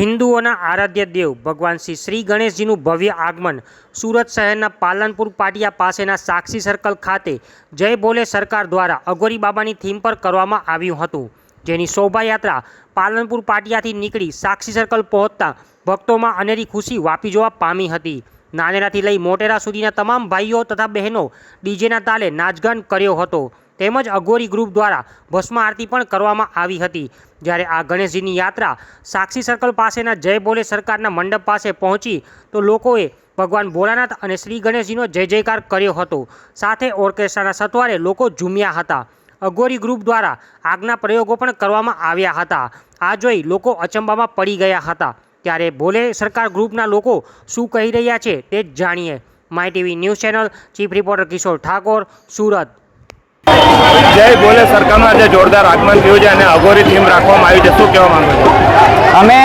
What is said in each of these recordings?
હિન્દુઓના આરાધ્ય દેવ ભગવાન શ્રી ગણેશજીનું ભવ્ય આગમન સુરત શહેરના પાલનપુર પાટિયા પાસેના સાક્ષી સર્કલ ખાતે જય બોલે સરકાર દ્વારા અઘોરી બાબાની થીમ પર કરવામાં આવ્યું હતું, જેની શોભાયાત્રા પાલનપુર પાટિયાથી નીકળી સાક્ષી સર્કલ પહોંચતા ભક્તોમાં અનેરી ખુશી વાપી જોવા પામી હતી। નાનેરાથી લઈ મોટેરા સુધીના તમામ ભાઈઓ તથા બહેનો ડીજેના તાલે નાચગાન કર્યો હતો, તેમજ અઘોરી ગ્રુપ દ્વારા ભસ્મ આરતી પણ કરવામાં આવી હતી। જ્યારે આ ગણેશજીની યાત્રા સાક્ષી સર્કલ પાસેના જય બોલે સરકારના મંડપ પાસે પહોંચી તો લોકોએ ભગવાન ભોળાનાથ અને શ્રી ગણેશજીનો જય જયકાર કર્યો હતો। સાથે ઓર્કેસ્ટ્રાના સથવારે લોકો ઝૂમ્યા હતા। અઘોરી ગ્રુપ દ્વારા આગના પ્રયોગો પણ કરવામાં આવ્યા હતા। આ જોઈ લોકો અચંબામાં પડી ગયા હતા। ત્યારે ભોલે સરકાર ગ્રુપના લોકો શું કહી રહ્યા છે તે જ જાણીએ। My TV news channel chief reporter Kishor Thakor, Surat. જય બોલે સરકારનું આજે જોરદાર આગમન થયું છે અને અઘોરી થીમ રાખવામાં આવી છે, શું કહેવા માંગો છો? અમે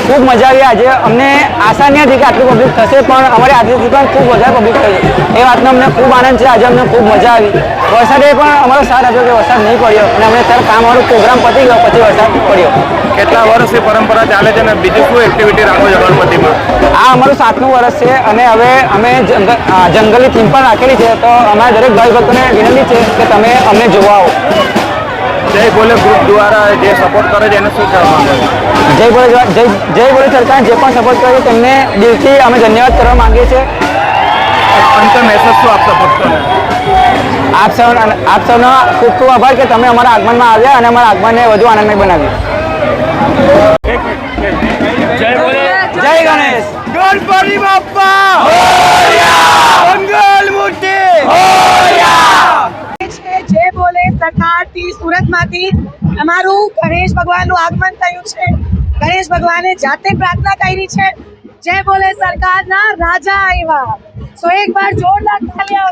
ખૂબ મજા આવી। આજે અમને આશા નહીં હતી કે આટલી પબ્લિક થશે, પણ અમારી આજથી પણ ખૂબ વધારે પબ્લિક થઈ એ વાતનો અમને ખૂબ આનંદ છે। આજે અમને ખૂબ મજા આવી। વરસાદે પણ અમારો સાથ આપ્યો કે વરસાદ નહીં પડ્યો અને અમને ત્યારે કામવાળો પ્રોગ્રામ પતી ગયો પછી વરસાદ પડ્યો। કેટલા વર્ષથી પરંપરા ચાલે છે અને બીજી શું એક્ટિવિટી રાખો છો ગણપતિમાં? આ અમારું 7મું વર્ષ છે અને હવે અમે જંગલી થીમ પણ રાખેલી છે, તો અમારા દરેક ભાઈ ભક્તોને વિનંતી છે કે તમે અમને જોવા આવો। જય બોલે ગ્રુપ દ્વારા જે સપોર્ટ કરે છે એને શું કહેવા માંગો છો? જય બોલે સરકાર જે પણ સપોર્ટ કરે છે તેમને દિલથી અમે ધન્યવાદ કરવા માંગીએ છીએ। અંતે મેસેજ શું આપશો ભક્તોને? આપ સૌનો ખૂબ ખૂબ આભાર કે તમે અમારા આગમનમાં આવ્યા અને અમારા આગમનને વધુ આનંદમય બનાવ્યું। જય બોલે જય ગણેશ, ગણપતિ બાપ્પા મોરયા, મંગલ મૂર્તિ મોરયા। જય બોલે સરકારથી સુરતમાંથી અમારું ગણેશ ભગવાનનું આગમન થયું છે। ગણેશ ભગવાને જાતે પ્રાર્થના કરી છે, જય બોલે સરકારના રાજા આવ્યા। સો એક બાર જોરદાર તાળીઓ।